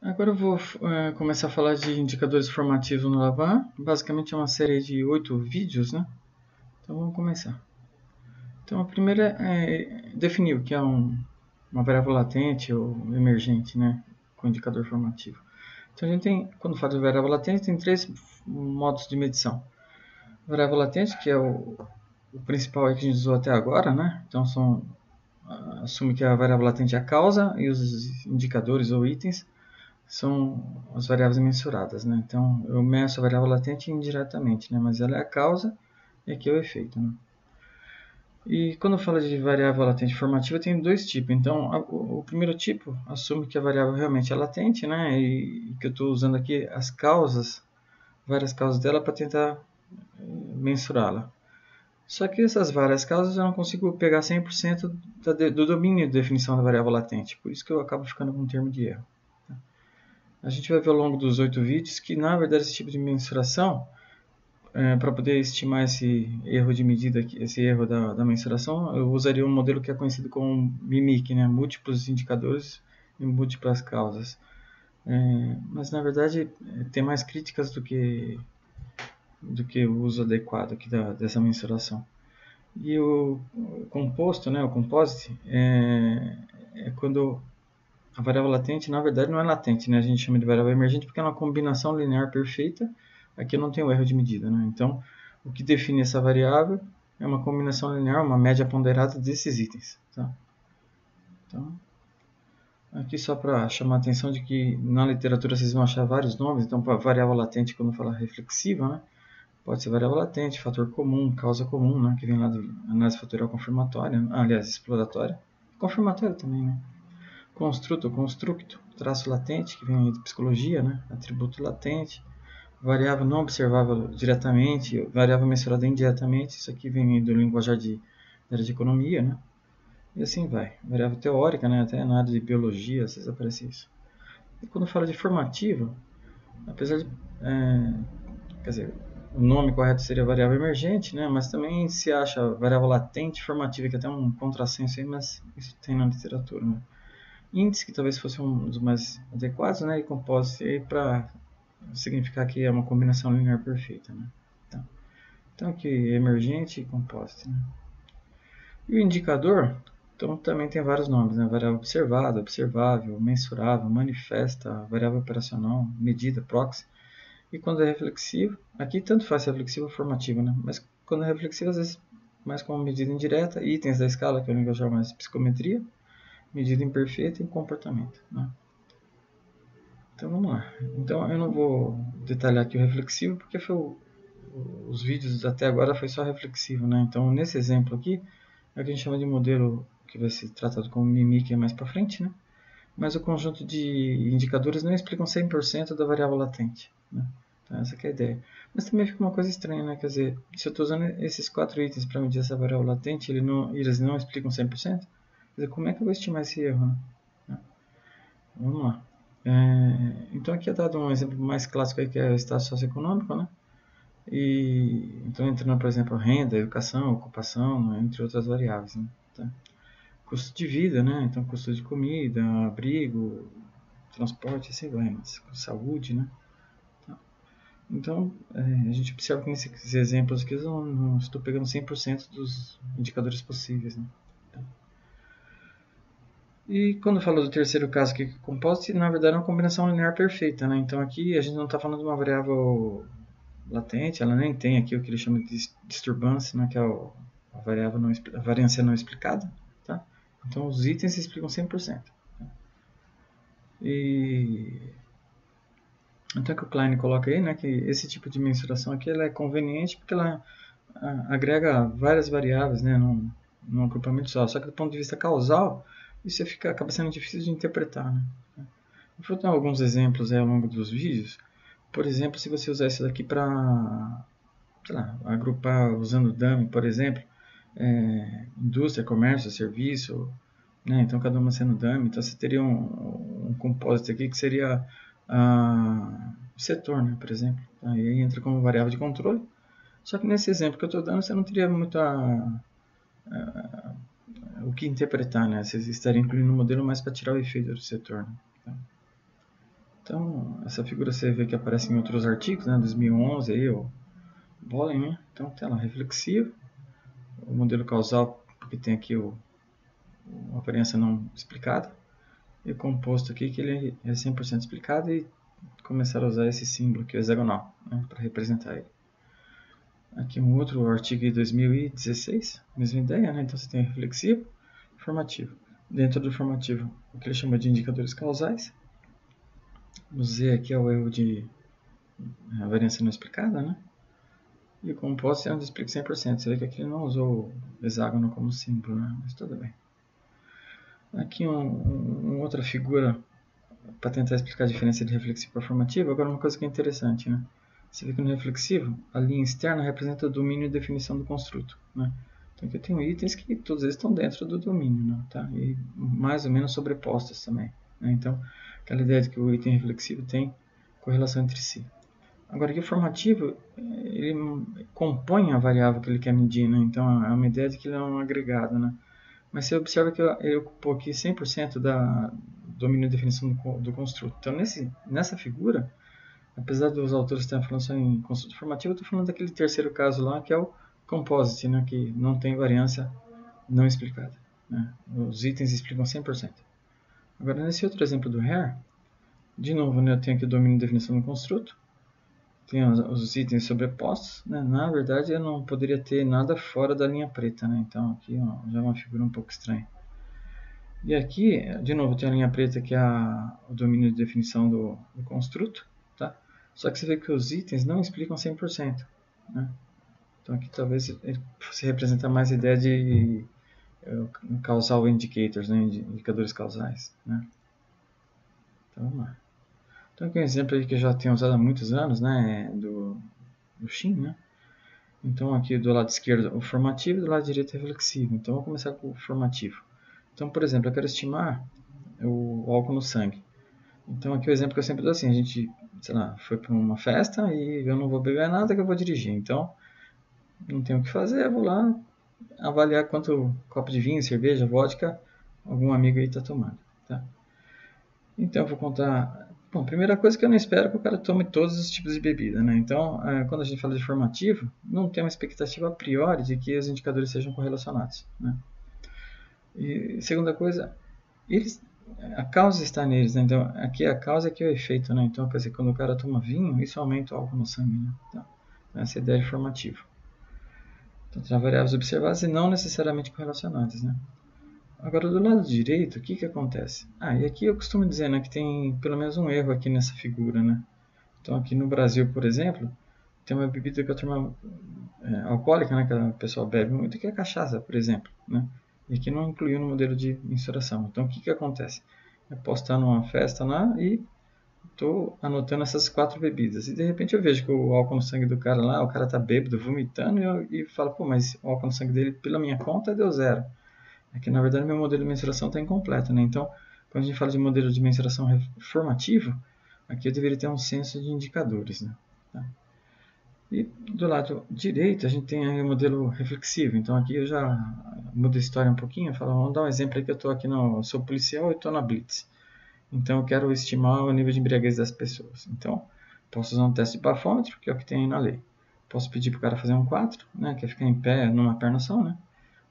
Agora eu vou começar a falar de indicadores formativos no Lavan. Basicamente é uma série de 8 vídeos, né? Então vamos começar. Então a primeira é definir o que é uma variável latente ou emergente, né? Com indicador formativo. Então a gente tem, quando fala de variável latente, tem três modos de medição. Variável latente, que é o principal que a gente usou até agora, né? Então assume que a variável latente é a causa e os indicadores ou itens são as variáveis mensuradas, né? Então, eu meço a variável latente indiretamente, né? Mas ela é a causa e aqui é o efeito, né? E quando eu falo de variável latente formativa, tem dois tipos. Então, o primeiro tipo assume que a variável realmente é latente, né? E que eu estou usando aqui as causas, várias causas dela para tentar mensurá-la. Só que essas várias causas eu não consigo pegar 100% do domínio de definição da variável latente. Por isso que eu acabo ficando com um termo de erro. A gente vai ver ao longo dos 8 vídeos que, na verdade, esse tipo de mensuração, para poder estimar esse erro de medida, esse erro da mensuração, eu usaria um modelo que é conhecido como MIMIC, né? Múltiplos indicadores e múltiplas causas. Mas, na verdade, tem mais críticas do que o uso adequado aqui dessa mensuração. E o composto, né, o composite, é quando a variável latente, na verdade, não é latente, né? A gente chama de variável emergente porque é uma combinação linear perfeita. Aqui eu não tenho erro de medida, né? Então, o que define essa variável é uma combinação linear, uma média ponderada desses itens. Tá? Então, aqui só para chamar a atenção de que na literatura vocês vão achar vários nomes. Então, para variável latente, quando fala reflexiva, né? Pode ser variável latente, fator comum, causa comum, né? Que vem lá do análise fatorial confirmatória, aliás, exploratória. Confirmatória também, né? Construto, constructo, traço latente, que vem de psicologia, né? Atributo latente, variável não observável diretamente, variável mensurada indiretamente, isso aqui vem do linguajar da área de economia, né? E assim vai. Variável teórica, né? Até na área de biologia, às vezes aparece isso. E quando fala de formativa, apesar de... quer dizer, o nome correto seria variável emergente, né? Mas também se acha variável latente formativa, que é até um contrassenso aí, mas isso tem na literatura, né? Índice, que talvez fosse um dos mais adequados, né? E composite para significar que é uma combinação linear perfeita, né? Então aqui emergente e composite, né? E o indicador, então também tem vários nomes, né? Variável observada, observável, mensurável, manifesta, variável operacional, medida, proxy. E quando é reflexivo, aqui tanto faz se é reflexivo ou formativo, né? Mas quando é reflexivo, às vezes mais como medida indireta, itens da escala, que é o linguajar mais psicometria, medida imperfeita e comportamento, né? Então vamos lá. Então eu não vou detalhar aqui o reflexivo porque os vídeos até agora foi só reflexivo, né? Então nesse exemplo aqui é o que a gente chama de modelo que vai ser tratado como MIMIC mais para frente, né? Mas o conjunto de indicadores não explicam 100% da variável latente, né? Então essa é a ideia. Mas também fica uma coisa estranha, né? Quer dizer, se eu estou usando esses 4 itens para medir essa variável latente, eles não explicam 100%, quer dizer, como é que eu vou estimar esse erro, né? Vamos lá. Então aqui é dado um exemplo mais clássico aí, que é o estado socioeconômico, né? E então entrando, por exemplo, renda, educação, ocupação, né? Entre outras variáveis, né? Tá? Custo de vida, né? Então custo de comida, abrigo, transporte, assim vai, mas saúde, né? Tá? Então a gente observa que nesses exemplos aqui eu não estou pegando 100% dos indicadores possíveis, né? E quando fala do terceiro caso aqui, composite, na verdade é uma combinação linear perfeita, né? Então aqui a gente não está falando de uma variável latente, ela nem tem aqui o que ele chama de disturbance, né? Que é a variável a variância não explicada, tá? Então os itens se explicam 100%. Tá? E então que o Klein coloca aí, né? Que esse tipo de mensuração aqui ela é conveniente porque ela agrega várias variáveis, né? Num agrupamento só. Só que do ponto de vista causal, isso acaba sendo difícil de interpretar, né? Vou dar alguns exemplos aí ao longo dos vídeos. Por exemplo, se você usar isso daqui para, sei lá, agrupar usando dummy, por exemplo, indústria, comércio, serviço, né? Então cada uma sendo dummy, então você teria um composite aqui que seria o setor, né? Por exemplo. Aí entra como variável de controle. Só que nesse exemplo que eu estou dando, você não teria muito o que interpretar, né? Você estaria incluindo o modelo mais para tirar o efeito do setor, né? Então, essa figura você vê que aparece em outros artigos, né, 2011, aí, o Bollen, né? Então, tem lá, reflexivo, o modelo causal, porque tem aqui a variância não explicada, e o composto aqui, que ele é 100% explicado, e começaram a usar esse símbolo aqui, o hexagonal, né, para representar ele. Aqui um outro artigo de 2016, mesma ideia, né? Então você tem reflexivo e formativo. Dentro do formativo, o que ele chama de indicadores causais. O Z aqui é o erro de variância não explicada, né? E o composto é onde explica 100%. Você vê que aqui ele não usou o hexágono como símbolo, né? Mas tudo bem. Aqui uma outra figura para tentar explicar a diferença de reflexivo para formativo. Agora uma coisa que é interessante, né? Você vê que no reflexivo, a linha externa representa o domínio e definição do construto, né? Então aqui eu tenho itens que todos eles estão dentro do domínio, né? Tá? E mais ou menos sobrepostos também, né? Então, aquela ideia de que o item reflexivo tem correlação entre si. Agora aqui o formativo, ele compõe a variável que ele quer medir, né? Então é uma ideia de que ele é um agregado, né? Mas você observa que ele ocupou aqui 100% da domínio e definição do construto. Então nessa figura, apesar dos autores estarem falando só em construto formativo, eu estou falando daquele terceiro caso lá, que é o composite, né, que não tem variância não explicada, né? Os itens explicam 100%. Agora, nesse outro exemplo do HARE, de novo, né, eu tenho aqui o domínio e definição do construto, tenho os itens sobrepostos, né? Na verdade, eu não poderia ter nada fora da linha preta, né? Então, aqui ó, já é uma figura um pouco estranha. E aqui, de novo, tem a linha preta que é o domínio de definição do construto, tá? Só que você vê que os itens não explicam 100%, né? Então aqui talvez ele se representa mais a ideia de causal indicators, né? Indicadores causais, né? Então vamos lá. Então aqui um exemplo aí que eu já tenho usado há muitos anos, né? Do Shin, né? Então aqui do lado esquerdo o formativo e do lado direito o reflexivo. Então vou começar com o formativo. Então, por exemplo, eu quero estimar o álcool no sangue. Então aqui o exemplo que eu sempre dou assim, a gente, sei lá, foi para uma festa e eu não vou beber nada que eu vou dirigir. Então, não tenho o que fazer, eu vou lá avaliar quanto copo de vinho, cerveja, vodka algum amigo aí está tomando, tá? Então eu vou contar. Bom, primeira coisa que eu não espero é que o cara tome todos os tipos de bebida, né? Então, quando a gente fala de formativo, não tem uma expectativa a priori de que os indicadores sejam correlacionados, né? E segunda coisa, a causa está neles, né? Então aqui a causa é que é o efeito, né? Então, quer dizer, quando o cara toma vinho, isso aumenta o álcool no sangue, né? Então, essa é a ideia de formativo. Então, tem variáveis observadas e não necessariamente correlacionadas, né? Agora, do lado direito, o que acontece? E aqui eu costumo dizer, né, que tem pelo menos um erro aqui nessa figura, né? Então, aqui no Brasil, por exemplo, tem uma bebida que a turma alcoólica, né, que o pessoal bebe muito, que é a cachaça, por exemplo, né? E aqui não incluiu no modelo de mensuração. Então, o que acontece? Eu posso estar numa festa lá e estou anotando essas 4 bebidas. E, de repente, eu vejo que o álcool no sangue do cara lá, o cara está bêbado, vomitando, e falo, pô, mas o álcool no sangue dele, pela minha conta, deu 0. É que, na verdade, meu modelo de mensuração está incompleto, né? Então, quando a gente fala de modelo de mensuração formativo, aqui eu deveria ter um censo de indicadores, né? Tá? E do lado direito, a gente tem aí o modelo reflexivo. Então, aqui eu já mudo a história um pouquinho. Falo, vamos dar um exemplo aí que eu estou aqui, sou policial e estou na Blitz. Então, eu quero estimar o nível de embriaguez das pessoas. Então, posso usar um teste de bafômetro, que é o que tem aí na lei. Posso pedir para o cara fazer um 4, né, que é ficar em pé numa perna só, né?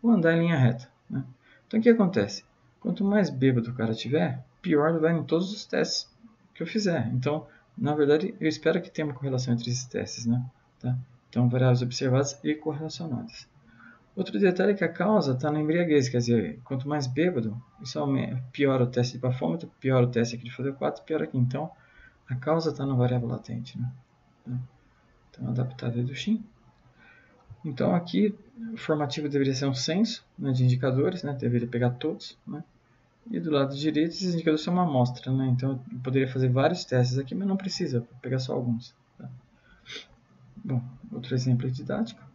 Ou andar em linha reta, né? Então, o que acontece? Quanto mais bêbado o cara tiver, pior vai em todos os testes que eu fizer. Então, na verdade, eu espero que tenha uma correlação entre esses testes, né? Tá? Então, variáveis observadas e correlacionadas. Outro detalhe é que a causa está na embriaguez, quer dizer, quanto mais bêbado, isso piora o teste de bafômetro, piora o teste aqui de fazer 4, piora aqui. Então, a causa está na variável latente, né? Então, adaptado do Shin. Então, aqui, o formativo deveria ser um censo, né, de indicadores, né? Deveria pegar todos, né? E do lado direito, esses indicadores são uma amostra, né? Então, eu poderia fazer vários testes aqui, mas não precisa, vou pegar só alguns. Tá? Bom, outro exemplo didático.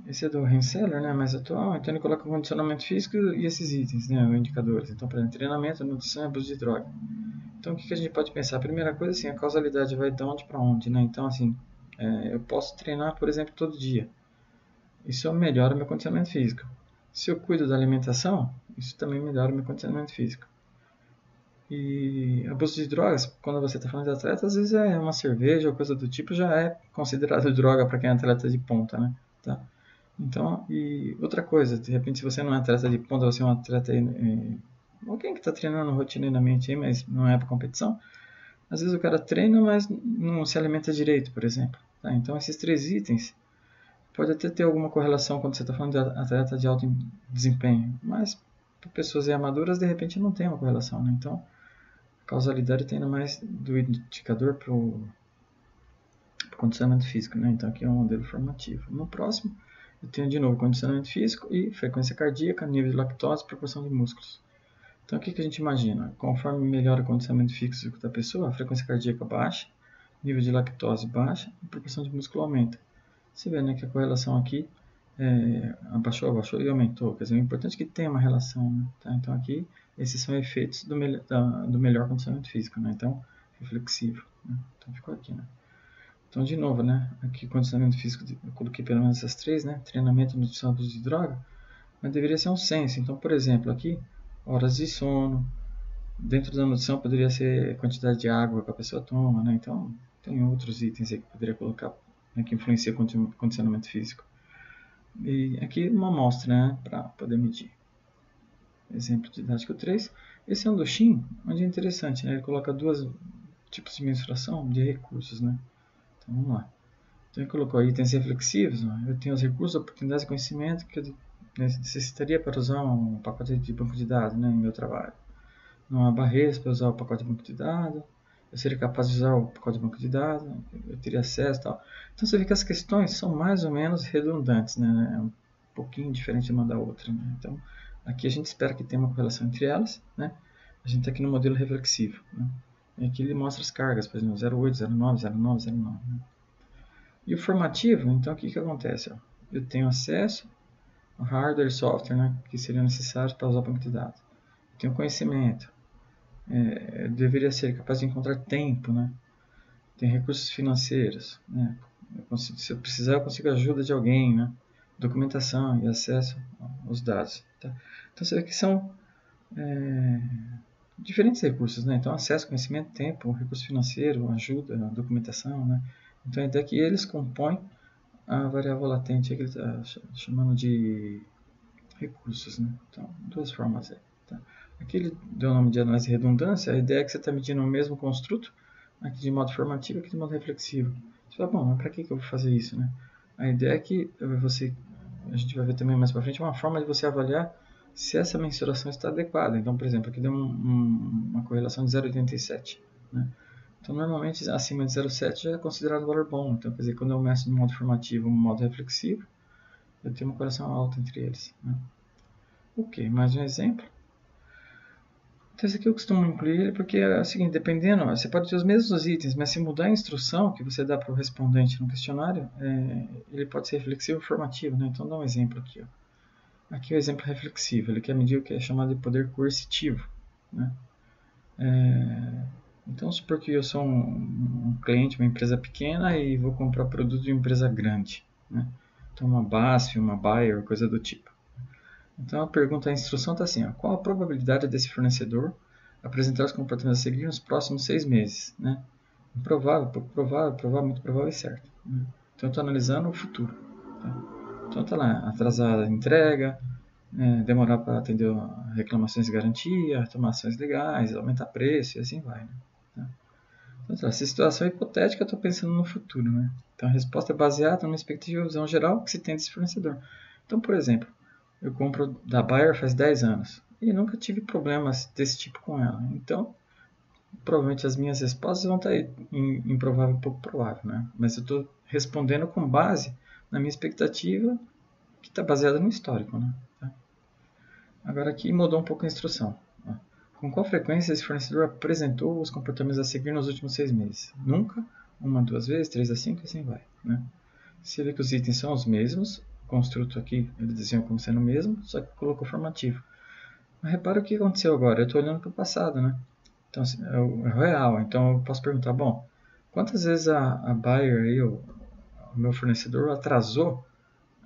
Esse é do Rensselaer, né, mais atual. Então ele coloca o condicionamento físico e esses itens, né, os indicadores. Então, para treinamento, nutrição e abuso de droga. Então, o que a gente pode pensar? A primeira coisa, assim, a causalidade vai de onde para onde, né? Então, assim, eu posso treinar, por exemplo, todo dia. Isso melhora o meu condicionamento físico. Se eu cuido da alimentação, isso também melhora o meu condicionamento físico. E abuso de drogas, quando você está falando de atleta, às vezes é uma cerveja ou coisa do tipo, já é considerado droga para quem é atleta de ponta, né? Tá? Então, e outra coisa, de repente se você não é atleta de ponta, você é um atleta alguém que está treinando rotineiramente aí, mas não é para competição, às vezes o cara treina, mas não se alimenta direito, por exemplo. Tá? Então esses 3 itens pode até ter alguma correlação quando você está falando de atleta de alto desempenho, mas para pessoas amadoras de repente não tem uma correlação, né? Então a causalidade está indo mais do indicador para o condicionamento físico, né? Então aqui é um modelo formativo. No próximo eu tenho de novo condicionamento físico e frequência cardíaca, nível de lactose, proporção de músculos. Então o que a gente imagina? Conforme melhora o condicionamento físico da pessoa, a frequência cardíaca baixa, nível de lactose baixa e a proporção de músculo aumenta. Você vê, né, que a correlação aqui abaixou e aumentou. Quer dizer, o importante é que tenha uma relação. Né? Tá? Então aqui, esses são efeitos do melhor condicionamento físico. Né? Então, reflexivo. Né? Então ficou aqui. Né? Então, de novo, né? Aqui condicionamento físico, eu coloquei pelo menos essas 3, né? Treinamento, nutrição, abuso de droga. Mas deveria ser um senso. Então, por exemplo, aqui, horas de sono. Dentro da nutrição poderia ser a quantidade de água que a pessoa toma. Né? Então, tem outros itens aí que poderia colocar, né, que influencia o condicionamento físico. E aqui uma amostra, né, para poder medir. Exemplo didático 3. Esse é um do Shin, onde é interessante, né? Ele coloca 2 tipos de mensuração de recursos, né? Então vamos lá. Então ele colocou itens reflexivos. Ó. Eu tenho os recursos, oportunidades e conhecimento que eu necessitaria para usar um pacote de banco de dados, né, em meu trabalho. Não há barreiras para usar o pacote de banco de dados. Eu seria capaz de usar o pacote de banco de dados, eu teria acesso e tal. Então você vê que as questões são mais ou menos redundantes, né? É um pouquinho diferente uma da outra. Né? Então aqui a gente espera que tenha uma correlação entre elas, né? A gente está aqui no modelo reflexivo. Né? E aqui ele mostra as cargas, por exemplo, 0,8, 0,9, 0,9, 0,9. Né? E o formativo, então o que acontece? Ó? Eu tenho acesso ao hardware e software, né? Que seriam necessários para usar o banco de dados. Eu tenho conhecimento. Deveria ser capaz de encontrar tempo, né? Tem recursos financeiros, né? Se eu precisar, eu consigo a ajuda de alguém, né? Documentação e acesso aos dados. Tá? Então você vê que são diferentes recursos, né? Então acesso, conhecimento, tempo, recurso financeiro, ajuda, documentação, né? Então a ideia é que eles compõem a variável latente que ele está chamando de recursos, né? Então 2 formas aí. Tá? Aqui ele deu o nome de análise de redundância. A ideia é que você está medindo o mesmo construto, aqui de modo formativo, aqui de modo reflexivo. Você fala, bom, mas para que eu vou fazer isso, né? A ideia é que a gente vai ver também mais para frente, uma forma de você avaliar se essa mensuração está adequada. Então, por exemplo, aqui deu uma correlação de 0,87, né? Então, normalmente, acima de 0,7 já é considerado valor bom. Então, quer dizer, quando eu meço no modo formativo e no modo reflexivo, eu tenho uma correlação alta entre eles, né? Ok, mais um exemplo. Então, esse aqui eu costumo incluir ele porque é o seguinte, dependendo, você pode ter os mesmos itens, mas se mudar a instrução que você dá para o respondente no questionário, ele pode ser reflexivo ou formativo, né? Então, dá um exemplo aqui. Ó. Aqui é o exemplo reflexivo, ele quer medir o que é chamado de poder coercitivo, né? Então, supor que eu sou um cliente, uma empresa pequena e vou comprar produto de uma empresa grande, né? Então, uma BASF, uma Bayer, coisa do tipo. Então a pergunta, a instrução está assim, ó, qual a probabilidade desse fornecedor apresentar os comportamentos a seguir nos próximos 6 meses? Né? Improvável, pouco provável, provável, muito provável e certo. Né? Então eu estou analisando o futuro. Tá? Então está lá, atrasar a entrega, demorar para atender reclamações de garantia, tomar ações legais, aumentar preço e assim vai. Né? Tá? Então, tá, essa situação é hipotética, eu estou pensando no futuro. Né? Então a resposta é baseada numa expectativa de visão geral que se tem desse fornecedor. Então, por exemplo, eu compro da Bayer faz 10 anos e nunca tive problemas desse tipo com ela. Então, provavelmente as minhas respostas vão estar aí em improvável e pouco provável, né? Mas eu estou respondendo com base na minha expectativa que está baseada no histórico, né? Tá? Agora aqui mudou um pouco a instrução. Ó. Com qual frequência esse fornecedor apresentou os comportamentos a seguir nos últimos 6 meses? Nunca, 1 a 2 vezes, 3 a 5 e assim vai, né? Você vê que os itens são os mesmos, o construto aqui ele desenhou como sendo o mesmo, só que colocou formativo. Mas repara o que aconteceu agora, eu estou olhando para o passado, né? Então é o real, então eu posso perguntar, bom, quantas vezes a Bayer, aí, o meu fornecedor, atrasou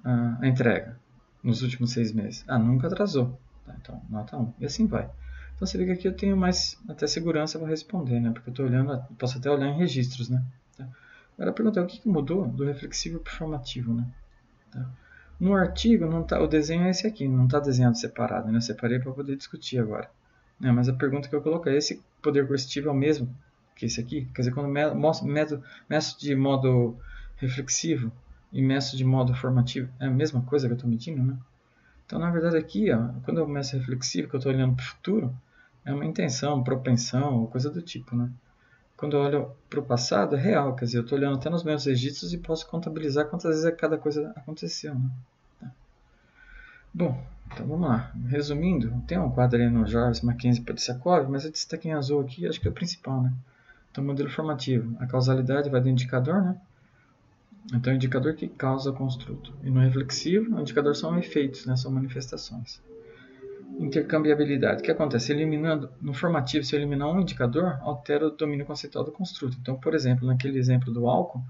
a entrega nos últimos 6 meses? Ah, nunca atrasou. Tá, então, nota 1. E assim vai. Então você vê que aqui eu tenho mais até segurança para responder, né? Porque eu estou olhando, posso até olhar em registros, né? Tá? Agora a pergunta é o que mudou do reflexivo para o formativo, né? Tá? No artigo não tá, o desenho é esse aqui, não está desenhado separado, né? Eu separei para poder discutir agora. Né? Mas a pergunta que eu coloquei é: esse poder coercitivo é o mesmo que esse aqui? Quer dizer, quando meço de modo reflexivo e meço de modo formativo, é a mesma coisa que eu estou medindo, né? Então, na verdade, aqui, ó, quando eu começo reflexivo, que eu estou olhando para o futuro, é uma intenção, propensão, ou coisa do tipo, né? Quando eu olho para o passado, é real, quer dizer, eu estou olhando até nos meus registros e posso contabilizar quantas vezes cada coisa aconteceu, né? Tá. Bom, então vamos lá. Resumindo, tem um quadro aí no Jarvis, Mackenzie e Podsiakov, mas eu destaquei em azul aqui, acho que é o principal, né? Então, modelo formativo. A causalidade vai do indicador, né? Então, é o indicador que causa o construto. E no reflexivo, o indicador são efeitos, né? São manifestações. Intercambiabilidade. O que acontece? Eliminando, no formativo, se eu eliminar um indicador, altera o domínio conceitual do construto. Então, por exemplo, naquele exemplo do álcool,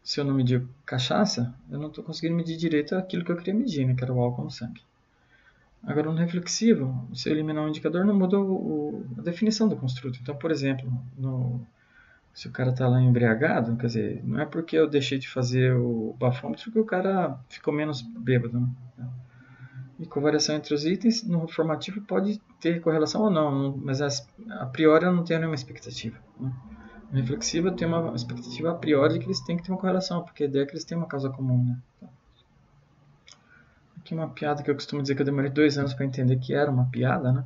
se eu não medir cachaça, eu não estou conseguindo medir direito aquilo que eu queria medir, né? Que era o álcool no sangue. Agora, no reflexivo, se eu eliminar um indicador, não muda a definição do construto. Então, por exemplo, se o cara está lá embriagado, quer dizer, não é porque eu deixei de fazer o bafômetro que o cara ficou menos bêbado, né? E covariação entre os itens no formativo pode ter correlação ou não, mas a priori eu não tenho nenhuma expectativa. Né? No reflexivo eu tenho uma expectativa a priori de que eles têm que ter uma correlação, porque a ideia é que eles têm uma causa comum. Né? Aqui uma piada que eu costumo dizer que eu demorei 2 anos para entender que era uma piada. Né?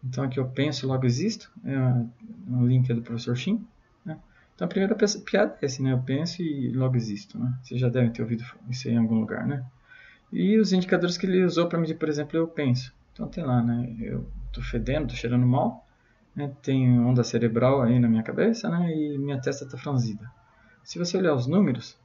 Então aqui eu penso e logo existo, é um link do professor Shin. Né? Então a primeira piada é esse, né? Eu penso e logo existo. Né? Vocês já devem ter ouvido isso em algum lugar, né? E os indicadores que ele usou para medir, por exemplo, eu penso. Então tem lá, né? Eu tô fedendo, tô cheirando mal, né? Tem onda cerebral aí na minha cabeça, né? E minha testa tá franzida. Se você olhar os números,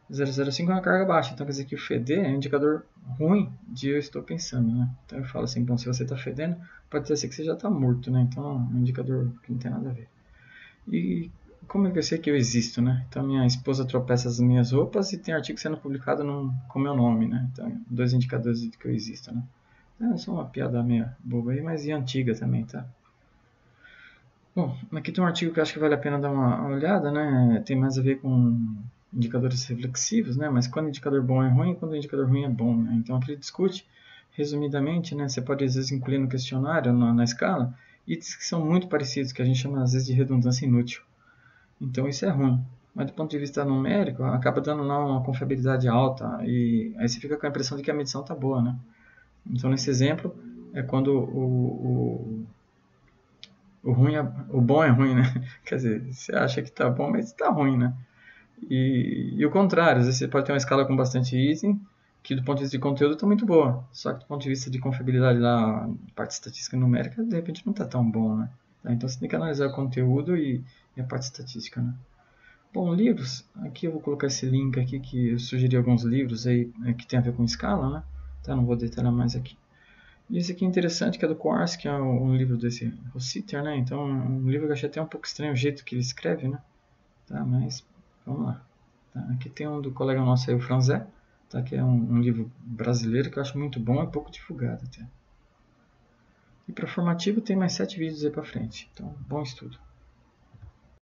0,05 é uma carga baixa, então quer dizer que o feder é um indicador ruim de eu estou pensando, né? Então eu falo assim, bom, se você tá fedendo, pode ser que você já tá morto, né? Então é um indicador que não tem nada a ver. E como é que eu sei que eu existo, né? Então minha esposa tropeça as minhas roupas e tem artigo sendo publicado com meu nome, né? Então, 2 indicadores de que eu existo, né? É só uma piada meio boba aí, mas e antiga também, tá? Bom, aqui tem um artigo que eu acho que vale a pena dar uma olhada, né? Tem mais a ver com indicadores reflexivos, né? Mas quando o indicador bom é ruim, quando o indicador ruim é bom, né? Então aqui ele discute, resumidamente, né? Você pode às vezes incluir no questionário, na escala, itens que são muito parecidos, que a gente chama às vezes de redundância inútil. Então isso é ruim. Mas do ponto de vista numérico, acaba dando lá uma confiabilidade alta e aí você fica com a impressão de que a medição está boa, né? Então nesse exemplo é quando o bom é ruim, né? Quer dizer, você acha que está bom, mas está ruim, né? E o contrário, às vezes você pode ter uma escala com bastante item que do ponto de vista de conteúdo está muito boa, só que do ponto de vista de confiabilidade lá, parte estatística e numérica, de repente não está tão bom, né? Então você tem que analisar o conteúdo e a parte estatística, né? Bom, livros, aqui eu vou colocar esse link aqui que eu sugeri alguns livros aí que tem a ver com escala, né? Tá, não vou detalhar mais aqui. E esse aqui é interessante, que é do Kowarski, que é um livro desse Rossiter, né? Então, um livro que eu achei até um pouco estranho o jeito que ele escreve, né? Tá, mas vamos lá. Tá, aqui tem um do colega nosso aí, o Franzé, tá? Que é um livro brasileiro que eu acho muito bom e pouco divulgado até. E para formativo tem mais 7 vídeos aí para frente, então bom estudo.